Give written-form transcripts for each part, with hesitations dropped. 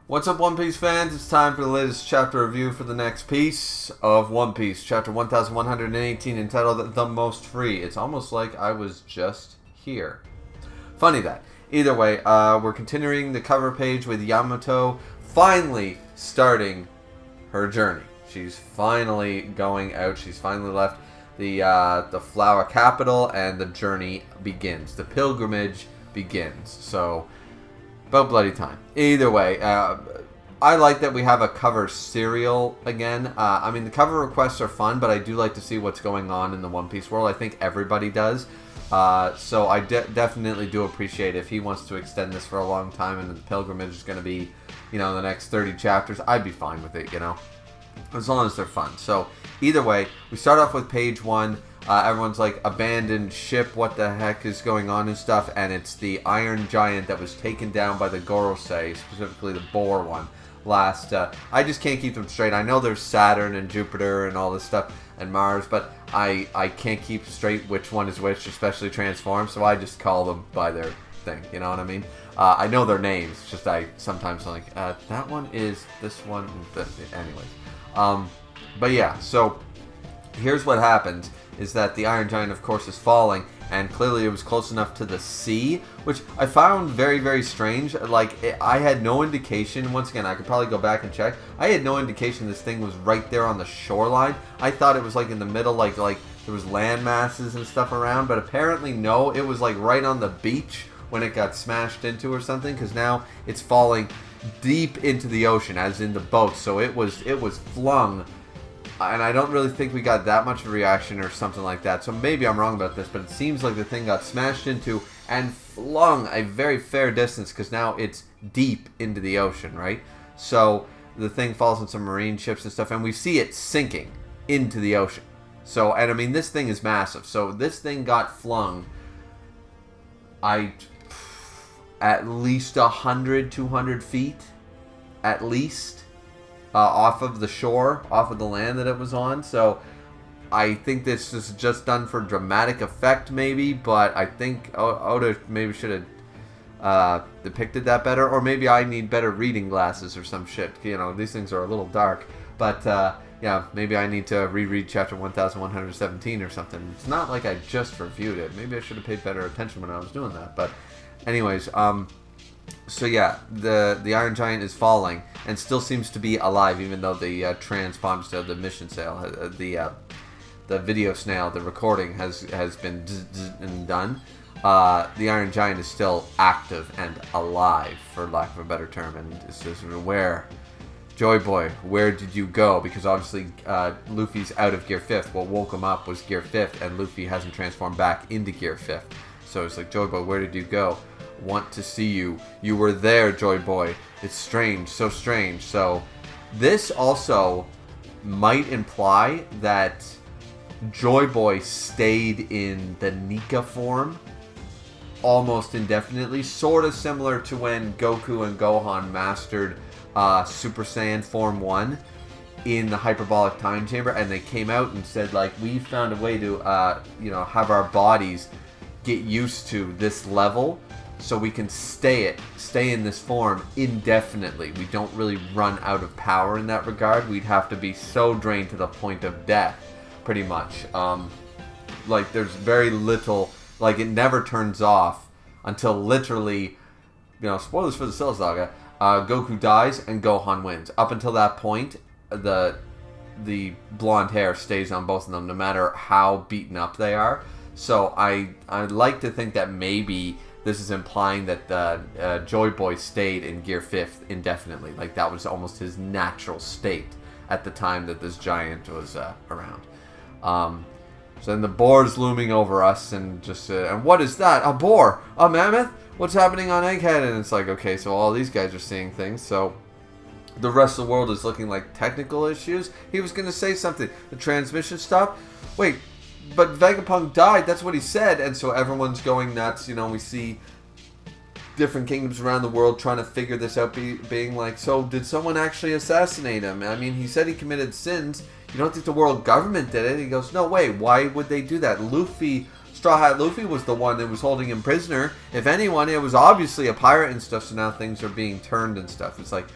What's up, One Piece fans? It's time for the latest chapter review for the next piece of One Piece, chapter 1118, entitled The Most Free. It's almost like I was just here. Funny that. Either way, we're continuing the cover page with Yamato finally starting her journey. She's finally going out. She's finally left the flower capital, and the journey begins. The pilgrimage begins. So, about bloody time. Either way, I like that we have a cover serial again. I mean, the cover requests are fun, but I do like to see what's going on in the One Piece world. I think everybody does. So I definitely do appreciate if he wants to extend this for a long time and the pilgrimage is going to be, the next 30 chapters. I'd be fine with it, as long as they're fun. So either way, we start off with page 1. Everyone's like, abandoned ship, what the heck is going on and stuff, and it's the Iron Giant that was taken down by the Gorosei, specifically the Boar one, last, I just can't keep them straight. I know there's Saturn and Jupiter and all this stuff, and Mars, but I can't keep straight which one is which, especially Transform, so I just call them by their thing, you know what I mean? I know their names, just I sometimes I'm like, that one is this one, anyways. But yeah, so here's what happens, is that the Iron Giant, of course, is falling, and clearly it was close enough to the sea, which I found very, very strange. I had no indication, once again, I could probably go back and check, I had no indication this thing was right there on the shoreline. I thought it was like in the middle, like there was land masses and stuff around, but apparently no, it was like right on the beach when it got smashed into or something, because now it's falling deep into the ocean, as in the boat, so it was flung. And I don't really think we got that much of a reaction or something like that. So maybe I'm wrong about this, but it seems like the thing got smashed into and flung a very fair distance, because now it's deep into the ocean, right? So the thing falls on some marine ships and stuff, and we see it sinking into the ocean. So, and I mean, this thing is massive. So this thing got flung, at least 100, 200 feet, at least. Off of the shore, off of the land that it was on. So I think this is just done for dramatic effect, maybe, but I think Oda maybe should have depicted that better, or maybe I need better reading glasses or some shit. These things are a little dark, but yeah, maybe I need to reread chapter 1117 or something. It's not like I just reviewed it. Maybe I should have paid better attention when I was doing that. But anyways, so yeah, the Iron Giant is falling and still seems to be alive, even though the transponder, the mission sail, the video snail, the recording has been done. The Iron Giant is still active and alive, for lack of a better term, and it says, "Where, Joy Boy, where did you go?" Because obviously Luffy's out of Gear 5th. What woke him up was Gear 5th, and Luffy hasn't transformed back into Gear 5th. So it's like, "Joy Boy, where did you go? Want to see you. You were there, Joy Boy. It's strange, so strange." So this also might imply that Joy Boy stayed in the Nika form almost indefinitely, sort of similar to when Goku and Gohan mastered Super Saiyan Form 1 in the hyperbolic time chamber, and they came out and said, like, we found a way to have our bodies get used to this level, so we can stay in this form indefinitely. We don't really run out of power in that regard. We'd have to be so drained to the point of death, pretty much. Like, there's very little, like, it never turns off until literally, spoilers for the Cell Saga, Goku dies and Gohan wins. Up until that point, the blonde hair stays on both of them, no matter how beaten up they are. So I'd like to think that maybe this is implying that Joy Boy stayed in Gear 5th indefinitely. Like, that was almost his natural state at the time that this giant was around. So then the boar's looming over us, and just and what is that? A boar? A mammoth? What's happening on Egghead? And it's like, okay, so all these guys are seeing things, so the rest of the world is looking like technical issues. He was going to say something. The transmission stopped? Wait, but Vegapunk died, that's what he said, and so everyone's going nuts. We see different kingdoms around the world trying to figure this out, being like, so did someone actually assassinate him? I mean, he said he committed sins. You don't think the world government did it? He goes, no way, why would they do that? Straw Hat Luffy was the one that was holding him prisoner. If anyone, it was obviously a pirate and stuff, so now things are being turned and stuff. It's like,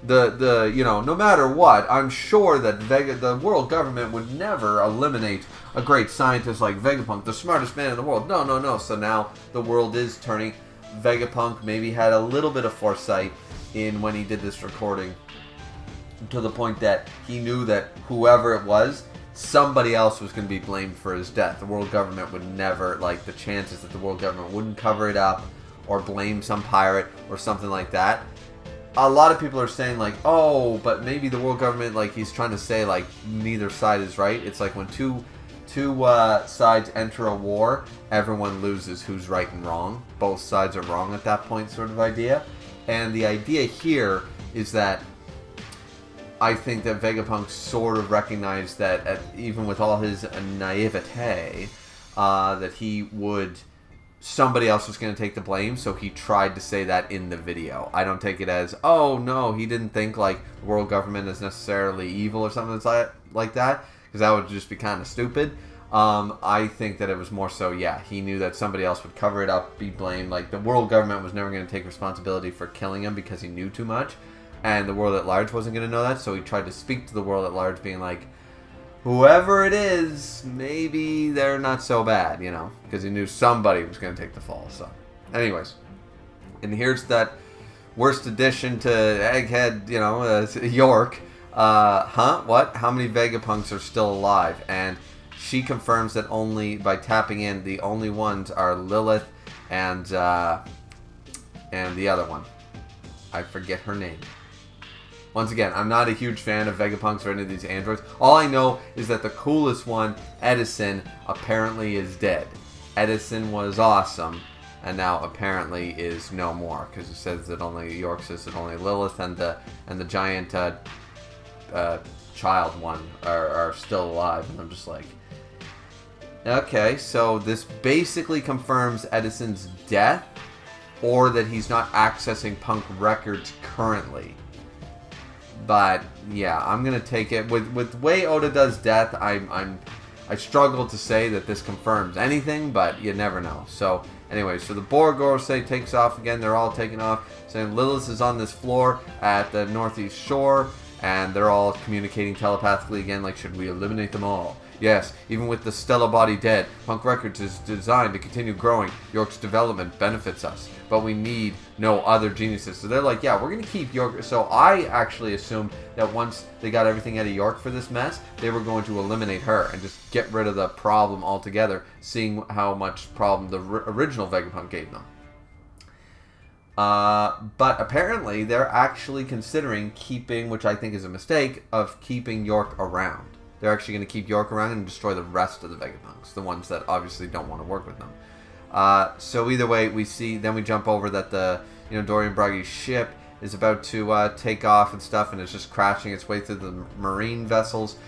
no matter what, I'm sure that the world government would never eliminate a great scientist like Vegapunk, the smartest man in the world. No, no, no. So now the world is turning. Vegapunk maybe had a little bit of foresight in when he did this recording, to the point that he knew that whoever it was, somebody else was going to be blamed for his death. The world government would never, like, the chances that the world government wouldn't cover it up or blame some pirate or something like that. A lot of people are saying, like, oh, but maybe the world government, like, he's trying to say, like, neither side is right. It's like when two sides enter a war, everyone loses who's right and wrong. Both sides are wrong at that point, sort of idea. And the idea here is that I think that Vegapunk sort of recognized that, even with all his naivete, that somebody else was going to take the blame, so he tried to say that in the video. I don't take it as, oh no, he didn't think like the world government is necessarily evil or something like that, because that would just be kind of stupid. I think that it was more so, yeah, he knew that somebody else would cover it up, be blamed. Like, the world government was never going to take responsibility for killing him because he knew too much, and the world at large wasn't going to know that, so he tried to speak to the world at large, being like, whoever it is, maybe they're not so bad, because he knew somebody was going to take the fall. So, anyways, and here's that worst addition to Egghead, York. What? How many Vegapunks are still alive? And she confirms that only by tapping in, the only ones are Lilith and the other one. I forget her name. Once again, I'm not a huge fan of Vegapunks or any of these androids. All I know is that the coolest one, Edison, apparently is dead. Edison was awesome, and now apparently is no more, because it says that York says that only Lilith and the giant child one are still alive, and I'm just like, okay, so this basically confirms Edison's death, or that he's not accessing Punk records currently. But yeah, I'm gonna take it with the way Oda does death. I struggle to say that this confirms anything, but you never know. So anyway, so the Borgorse takes off again. They're all taking off. Saying Lilith is on this floor at the northeast shore, and they're all communicating telepathically again. Like, should we eliminate them all? Yes, even with the Stella body dead, Punk Records is designed to continue growing. York's development benefits us, but we need no other geniuses. So they're like, yeah, we're going to keep York. So I actually assumed that once they got everything out of York for this mess, they were going to eliminate her and just get rid of the problem altogether, seeing how much problem the original Vegapunk gave them. But apparently they're actually considering keeping, which I think is a mistake, of keeping York around. They're actually going to keep York around and destroy the rest of the Vegapunks, the ones that obviously don't want to work with them. So either way, we jump over that the Dorian Bragi's ship is about to take off and stuff, and it's just crashing its way through the marine vessels.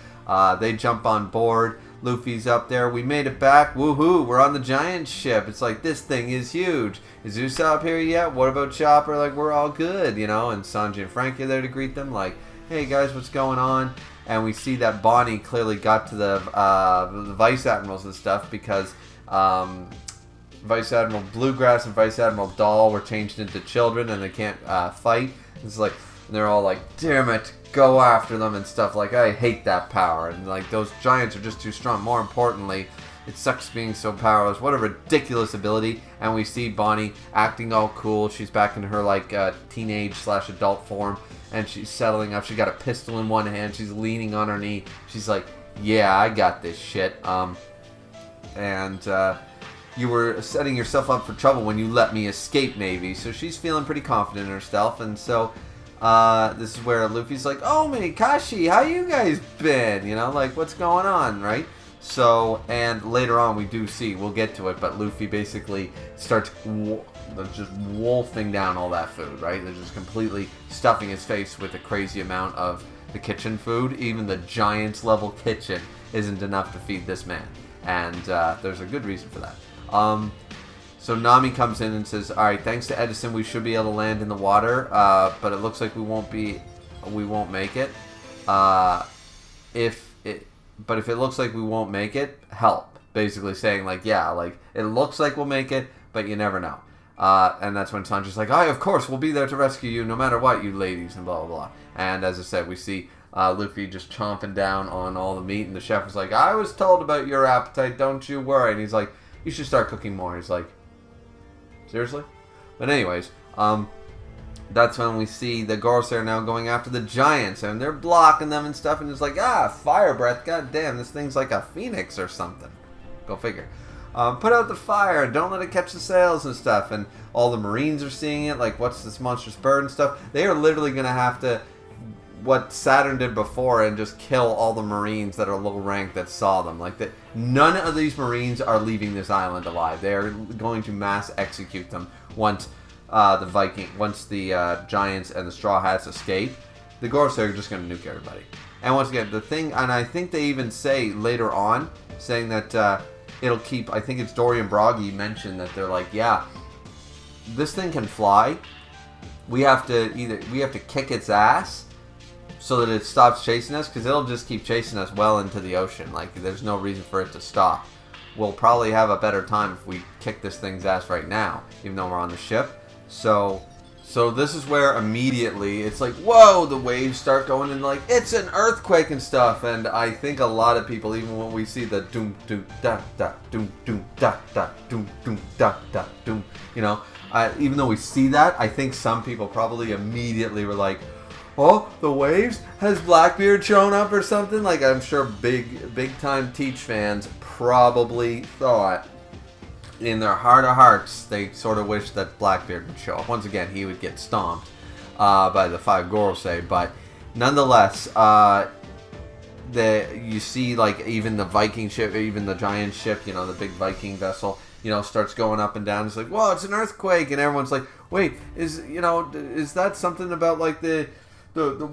They jump on board. Luffy's up there. We made it back. Woohoo! We're on the giant ship. It's like, this thing is huge. Is Usopp here yet? What about Chopper? Like, we're all good, And Sanji and Frankie are there to greet them. Like, hey guys, what's going on? And we see that Bonney clearly got to the Vice Admirals and stuff, because Vice Admiral Bluegrass and Vice Admiral Doll were changed into children and they can't fight. It's like, they're all like, damn it, go after them and stuff. Like, I hate that power. And like, those giants are just too strong. More importantly, it sucks being so powerless. What a ridiculous ability. And we see Bonney acting all cool. She's back in her like teenage/adult form. And she's settling up. She got a pistol in one hand. She's leaning on her knee. She's like, yeah, I got this shit. You were setting yourself up for trouble when you let me escape, Navy. So she's feeling pretty confident in herself. And so this is where Luffy's like, oh, Kashi, how you guys been? Like, what's going on, right? So, and later on we'll get to it, but Luffy basically starts just wolfing down all that food, right? They're just completely stuffing his face with a crazy amount of the kitchen food. Even the Giants level kitchen isn't enough to feed this man. And there's a good reason for that. So Nami comes in and says, alright, thanks to Edison, we should be able to land in the water, but it looks like we won't make it. But if it looks like we won't make it, help. Basically saying, like, yeah, like, it looks like we'll make it, but you never know. And that's when Sanji's like, of course, we'll be there to rescue you no matter what, you ladies, and blah, blah, blah. And as I said, we see Luffy just chomping down on all the meat, and the chef is like, I was told about your appetite, don't you worry. And he's like, you should start cooking more. He's like, seriously? But anyways, that's when we see the Gorosei now going after the giants, and they're blocking them and stuff, and it's like, fire breath, god damn, this thing's like a phoenix or something. Go figure. Put out the fire, don't let it catch the sails and stuff, and all the Marines are seeing it, like, what's this monstrous bird and stuff. They are literally going to have to, what Saturn did before, and just kill all the Marines that are low rank that saw them. Like, that, none of these Marines are leaving this island alive. They are going to mass execute them once the Giants and the Straw Hats escape. The Gorosei are just going to nuke everybody. And once again, the thing, and I think they even say later on, saying that it'll keep, I think it's Dorian Broggy mentioned that they're like, this thing can fly. We have to kick its ass so that it stops chasing us, because it'll just keep chasing us well into the ocean. Like, there's no reason for it to stop. We'll probably have a better time if we kick this thing's ass right now, even though we're on the ship. So this is where immediately it's like, whoa, the waves start going and like, it's an earthquake and stuff. And I think a lot of people, even when we see the doom doom da da doom doom da da doom doom da da doom, even though we see that, I think some people probably immediately were like, oh, the waves? Has Blackbeard shown up or something? Like, I'm sure big time Teach fans probably thought in their heart of hearts, they sort of wish that Blackbeard would show up. Once again, he would get stomped by the 5 Gorosei, but nonetheless, you see, like, even the Viking ship, even the giant ship, the big Viking vessel, starts going up and down. It's like, whoa, it's an earthquake, and everyone's like, wait, is that something about, like, the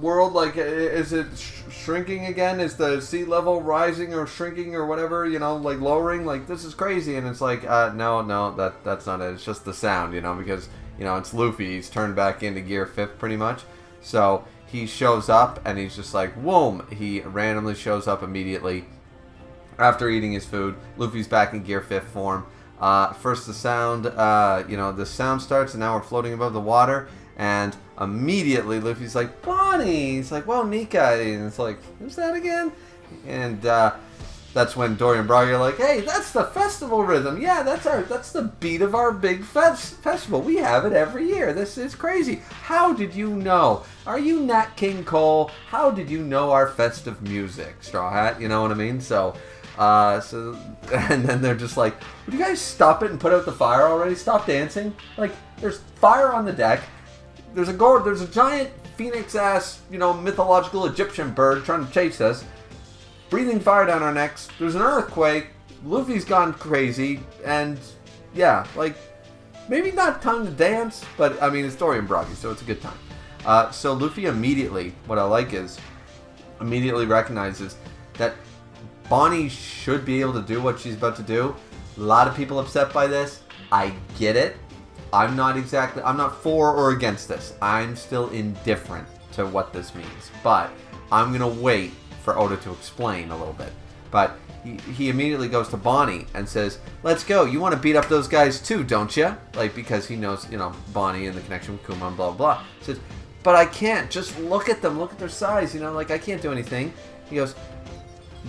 world, like, is it shrinking again? Is the sea level rising or shrinking or whatever, like lowering? Like, this is crazy. And it's like, no, that's not it. It's just the sound, because, it's Luffy. He's turned back into Gear 5th pretty much. So he shows up and he's just like, whoom. He randomly shows up immediately after eating his food. Luffy's back in Gear 5th form. First the sound, the sound starts, and now we're floating above the water. And immediately Luffy's like, Bonney! He's like, whoa, Nika! And it's like, who's that again? And that's when Dorian Broggy are like, hey, that's the festival rhythm. Yeah, that's the beat of our big festival. We have it every year. This is crazy. How did you know? Are you Nat King Cole? How did you know our festive music, Straw Hat? You know what I mean? So and then they're just like, would you guys stop it and put out the fire already? Stop dancing. Like, there's fire on the deck. There's a giant phoenix-ass, mythological Egyptian bird trying to chase us, breathing fire down our necks. There's an earthquake. Luffy's gone crazy, and yeah, like, maybe not time to dance, but I mean, it's Dorian Broggy, so it's a good time. So Luffy immediately, what I like is, immediately recognizes that Bonney should be able to do what she's about to do. A lot of people upset by this. I get it. I'm not for or against this. I'm still indifferent to what this means. But I'm going to wait for Oda to explain a little bit. But he immediately goes to Bonney and says, let's go. You want to beat up those guys too, don't you? Like, because he knows, Bonney and the connection with Kuma and blah, blah, blah. He says, but I can't. Just look at them. Look at their size. Like, I can't do anything. He goes,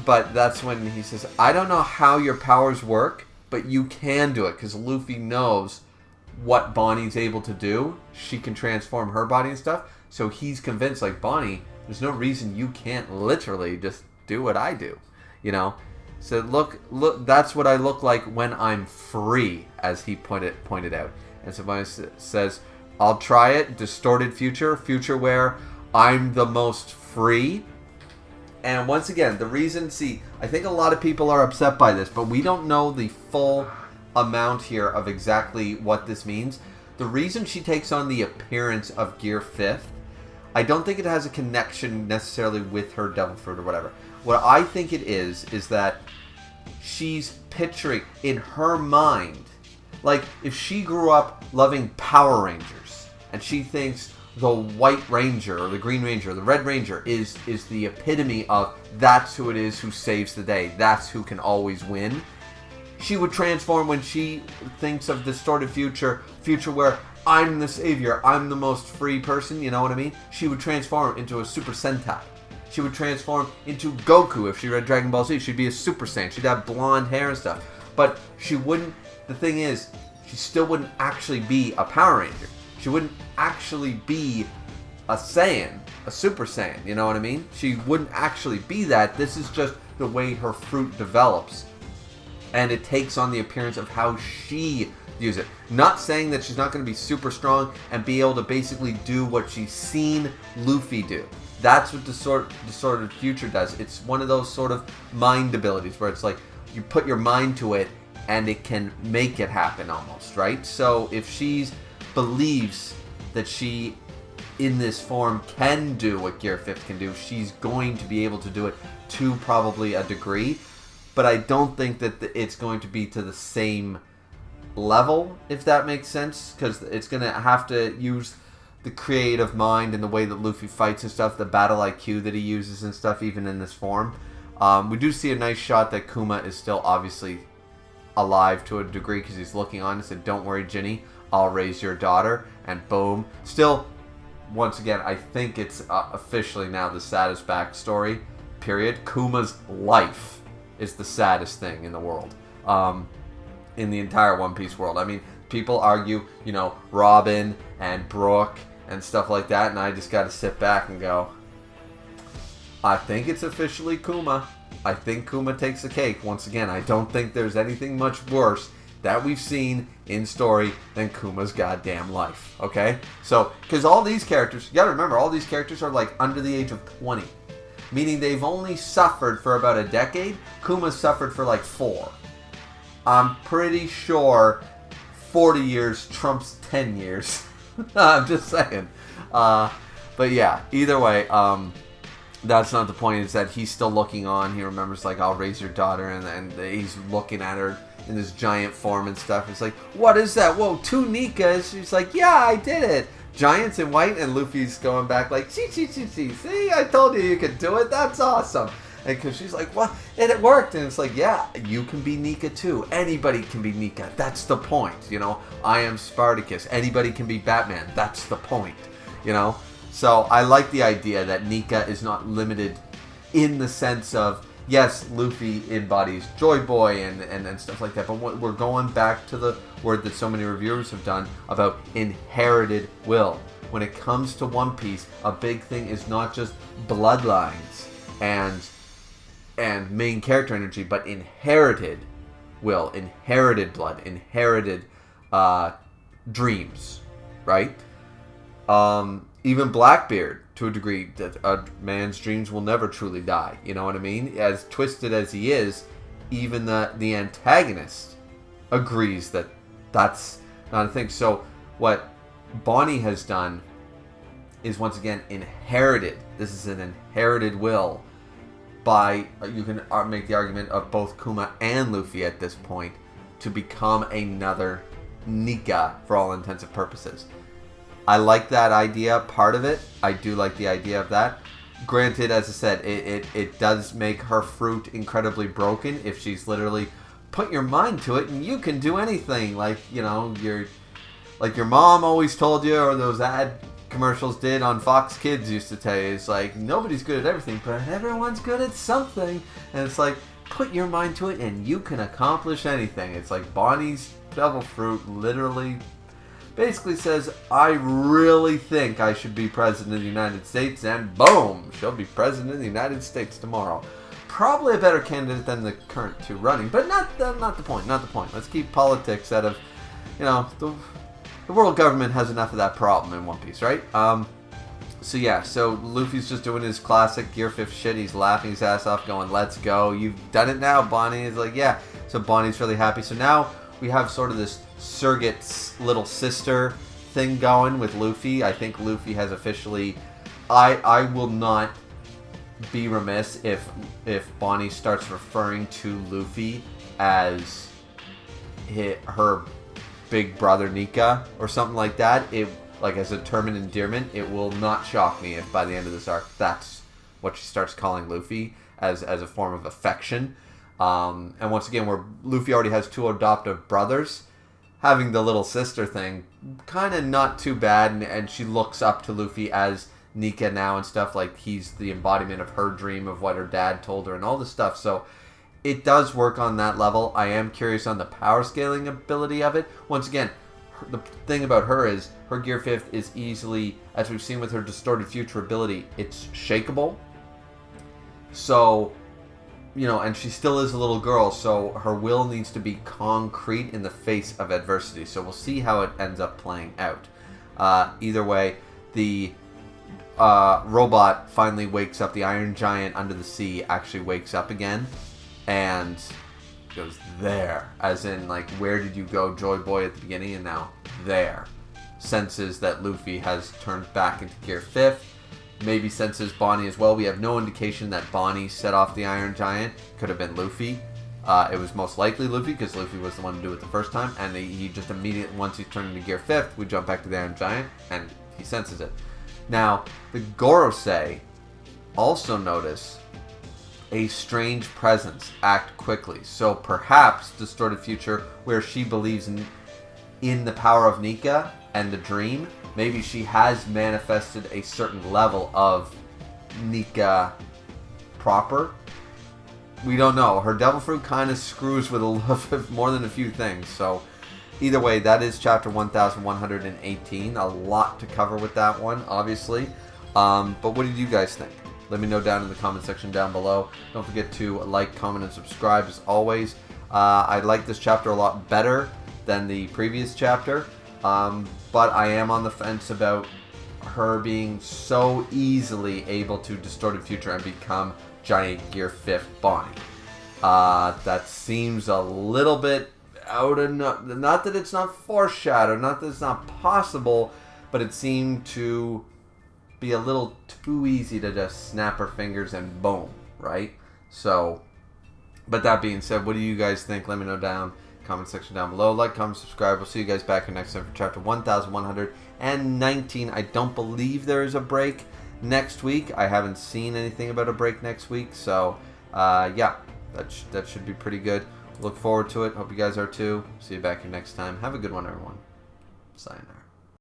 but that's when he says, I don't know how your powers work, but you can do it. Because Luffy knows what Bonnie's able to do. She can transform her body and stuff. So he's convinced, like, Bonney, there's no reason you can't literally just do what I do. So look, that's what I look like when I'm free, as he pointed out. And so Bonney says, I'll try it. Distorted future where I'm the most free. And once again, the reason, I think a lot of people are upset by this, but we don't know the full amount here of exactly what this means. The reason she takes on the appearance of Gear 5th, I don't think it has a connection necessarily with her devil fruit or whatever. What I think it is that she's picturing in her mind, like, if she grew up loving Power Rangers and she thinks the White Ranger or the Green Ranger or the Red Ranger is the epitome of that's who it is who saves the day, that's who can always win. she would transform when she thinks of distorted future where I'm the savior, I'm the most free person, you know what I mean? She would transform into a Super Sentai. She would transform into Goku if she read Dragon Ball Z. She'd be a Super Saiyan. She'd have blonde hair and stuff. But she wouldn't, the thing is, she still wouldn't actually be a Power Ranger. She wouldn't actually be a Saiyan, a Super Saiyan, you know what I mean? She wouldn't actually be that. This is just the way her fruit develops. And it takes on the appearance of how she views it. Not saying that she's not going to be super strong and be able to basically do what she's seen Luffy do. That's what Distorted Future does. It's one of those sort of mind abilities where it's like you put your mind to it and it can make it happen almost, right? So if she believes that she, in this form, can do what Gear 5th can do, she's going to be able to do it to probably a degree. But I don't think that it's going to be to the same level, if that makes sense, because it's going to have to use the creative mind and the way that Luffy fights and stuff, the battle IQ that he uses and stuff, even in this form. We do see a nice shot that Kuma is still obviously alive to a degree because he's looking on and said, "Don't worry, Ginny, I'll raise your daughter," and boom. Still, once again, I think it's officially now the saddest backstory, period. Kuma's life is the saddest thing in the world. In the entire One Piece world. I mean, people argue, Robin and Brooke and stuff like that, and I just got to sit back and go, I think it's officially Kuma. I think Kuma takes the cake. Once again, I don't think there's anything much worse that we've seen in story than Kuma's goddamn life. Okay? So, because all these characters, you gotta remember, all these characters are like under the age of 20. Meaning they've only suffered for about a decade. Kuma's suffered for like 4. I'm pretty sure 40 years trumps 10 years. I'm just saying. But yeah, either way, that's not the point. Is that he's still looking on. He remembers, like, I'll raise your daughter, and he's looking at her in this giant form and stuff. It's like, what is that? Whoa, 2 Nikas. She's like, yeah, I did it. Giants in white, and Luffy's going back like, see, I told you could do it. That's awesome. And because she's like, what? And it worked. And it's like, yeah, you can be Nika too. Anybody can be Nika. That's the point. I am Spartacus. Anybody can be Batman. That's the point. So I like the idea that Nika is not limited in the sense of, yes, Luffy embodies Joy Boy and stuff like that. But we're going back to the word that so many reviewers have done about inherited will. When it comes to One Piece, a big thing is not just bloodlines and main character energy, but inherited will, inherited blood, inherited dreams, right? Even Blackbeard, to a degree, that a man's dreams will never truly die. You know what I mean? As twisted as he is, even the antagonist agrees that that's not a thing. So what Bonney has done is, once again, inherited. This is an inherited will by, you can make the argument of both Kuma and Luffy at this point, to become another Nika for all intents and purposes. I like that idea, part of it. I do like the idea of that. Granted, as I said, it does make her fruit incredibly broken if she's literally put your mind to it and you can do anything. Like, your mom always told you, or those ad commercials did on Fox Kids used to tell you, it's like, nobody's good at everything, but everyone's good at something. And it's like, put your mind to it and you can accomplish anything. It's like Bonnie's devil fruit literally basically says, I really think I should be president of the United States, and boom, she'll be president of the United States tomorrow. Probably a better candidate than the current 2 running, but not the point. Let's keep politics out of, the world government has enough of that problem in One Piece, right? So Luffy's just doing his classic Gear 5th shit. He's laughing his ass off, going, let's go. You've done it now, Bonney. He's like, yeah. So Bonnie's really happy. So now we have sort of this surrogate little sister thing going with Luffy. I think Luffy has officially... I will not be remiss if Bonney starts referring to Luffy as her big brother Nika or something like that. Like as a term of endearment, it will not shock me if by the end of this arc that's what she starts calling Luffy as a form of affection. And once again, where Luffy already has 2 adoptive brothers, having the little sister thing, kind of not too bad. And she looks up to Luffy as Nika now and stuff. Like, he's the embodiment of her dream of what her dad told her and all this stuff. So it does work on that level. I am curious on the power scaling ability of it. Once again, the thing about her is her Gear 5th is easily, as we've seen with her Distorted Future ability, it's shakeable. So, you know, and she still is a little girl, so her will needs to be concrete in the face of adversity. So we'll see how it ends up playing out. Either way, the robot finally wakes up. The Iron Giant under the sea actually wakes up again and goes there, as in, like, where did you go, Joy Boy, at the beginning, and now there. Senses that Luffy has turned back into Gear 5th. Maybe senses Bonney as well. We have no indication that Bonney set off the Iron Giant. Could have been Luffy. It was most likely Luffy, because Luffy was the one to do it the first time, and he just immediately, once he turned into Gear 5th, we jump back to the Iron Giant, and he senses it. Now, the Gorosei also notice a strange presence act quickly. So perhaps Distorted Future, where she believes in the power of Nika and the dream, maybe she has manifested a certain level of Nika proper. We don't know. Her Devil Fruit kind of screws with a little bit more than a few things. So either way, that is chapter 1118. A lot to cover with that one, obviously. But what did you guys think? Let me know down in the comment section down below. Don't forget to like, comment, and subscribe as always. I like this chapter a lot better than the previous chapter. But I am on the fence about her being so easily able to Distorted Future and become Giant Gear 5th Bonney. That seems a little bit out of... Not that it's not foreshadowed, not that it's not possible, but it seemed to be a little too easy to just snap her fingers and boom, right? So, but that being said, what do you guys think? Let me know down comment section down below. Like, comment, subscribe. We'll see you guys back here next time for chapter 1119. I don't believe there is a break next week. I haven't seen anything about a break next week, so yeah, that should be pretty good. Look forward to it. Hope you guys are too. See you back here next time. Have a good one, everyone. Sayonara.